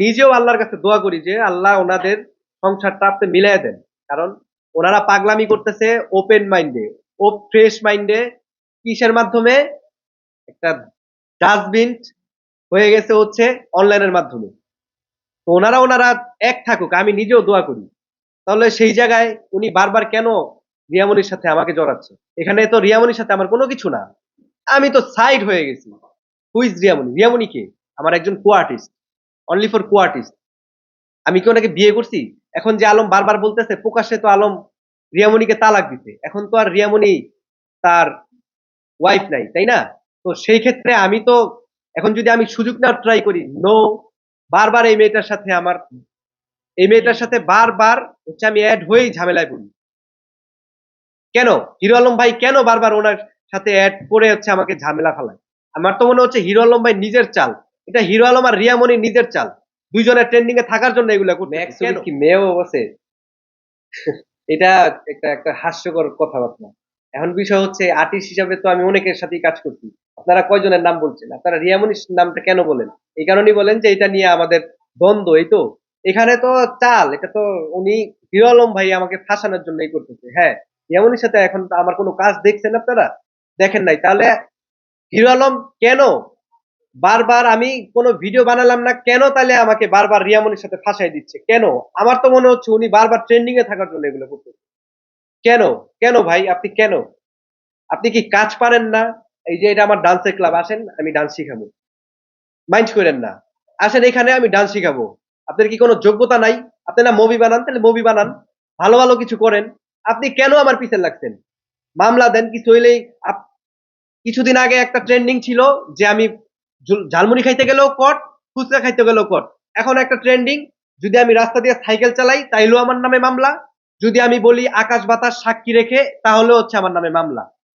নিজেও আল্লাহর কাছে দোয়া করি যে আল্লাহ ওনাদের সংসারটা আপনি মিলাই দেন। কারণ ওনারা পাগলামি করতেছে ওপেন মাইন্ডে, ও ফ্রেশ মাইন্ডে, কিসের মাধ্যমে? একটা ডাস্টবিন হয়ে গেছে হচ্ছে অনলাইনের মাধ্যমে। তো ওনারা এক থাকুক, আমি নিজেও দোয়া করি। তাহলে সেই জায়গায় উনি বারবার কেন রিয়ামনির সাথে আমাকে জড়াচ্ছে? এখানে তো রিয়ামনির সাথে আমার কোনো কিছু না, আমি তো সাইড হয়ে গেছি। হুইজ রিয়ামনি? রিয়ামনি কে? আমার একজন co artist, only for co artist. আমি কি ওনাকে বিয়ে করছি? এখন যে আলম বারবার বলতেছে প্রকাশ্যে তো আলম রিয়ামনিকে তালাক দিতে, এখন তো আর রিয়ামনি তার ওয়াইফ নাই, তাই না? তো সেই ক্ষেত্রে আমি তো এখন যদি আমি সুযোগ নেওয়ার ট্রাই করি, নো, বারবার এই মেয়েটার সাথে বারবার হচ্ছে আমি অ্যাড হয়েই ঝামেলায় পড়ি। কেন? হিরো আলম ভাই কেন বারবার ওনার সাথে অ্যাড করে হচ্ছে আমাকে ঝামেলা ফেলায়? আমার তো মনে হচ্ছে হিরো আলম ভাই নিজের চাল, এটা হিরো আলম আর রিয়ামনির নিজের চাল, দুইজনের ট্রেন্ডিং এ থাকার জন্য এগুলা করতে। কেন কি মেয়েও আছে? এটা একটা একটা হাস্যকর কথাবার্তা। এখন বিষয় হচ্ছে আর্টিস্ট হিসাবে তো আমি অনেকের সাথেই কাজ করছি। আপনারা কয়জনের নাম বলছেন? আপনারা রিয়ামনির নামটা কেন বলেন? এই কারণেই বলেন যে এটা নিয়ে আমাদের দ্বন্দ্ব, এই তো। এখানে তো চাল, এটা তো উনি হিরো আলম ভাই আমাকে ফাঁসানোর জন্যই করতেছে। হ্যাঁ, রিয়ামনির সাথে এখন তো আমার কোনো কাজ দেখছেন আপনারা? দেখেন নাই, তাহলে হিরো আলম কেন বারবার আমি কোনো ভিডিও বানালাম না কেন তাহলে আমাকে বারবার রিয়ামনির সাথে ফাঁসাই দিচ্ছে কেন? আমার তো মনে হচ্ছে উনি বারবার ট্রেন্ডিং এ থাকার জন্য এগুলো করতেছে। কেন? কেন ভাই আপনি কেন? আপনি কি কাজ পারেন না? এই যে এটা আমার ডান্সের ক্লাব, আসেন আমি ডান্স শিখাবো, মাইন্ড করেন না। আসেন এখানে আমি ডান্স শিখাবো। আপনার কি কোনো যোগ্যতা নাই? আপনি না মুভি বানান, তাহলে মুভি বানান, ভালো ভালো কিছু করেন। আপনি কেন আমার পিছে লাগছেন? মামলা দেন কিছু হইলেই। কিছুদিন আগে একটা ট্রেন্ডিং ছিল যে আমি ঝালমুড়ি খাইতে গেলেও কট, ফুচকা খাইতে গেলেও কট। এখন একটা ট্রেন্ডিং, যদি আমি রাস্তা দিয়ে সাইকেল চালাই তাইলেও আমার নামে মামলা, যদি আমি বলি আকাশ বাতাস সাক্ষী রেখে তাহলেও হচ্ছে আমার নামে মামলা।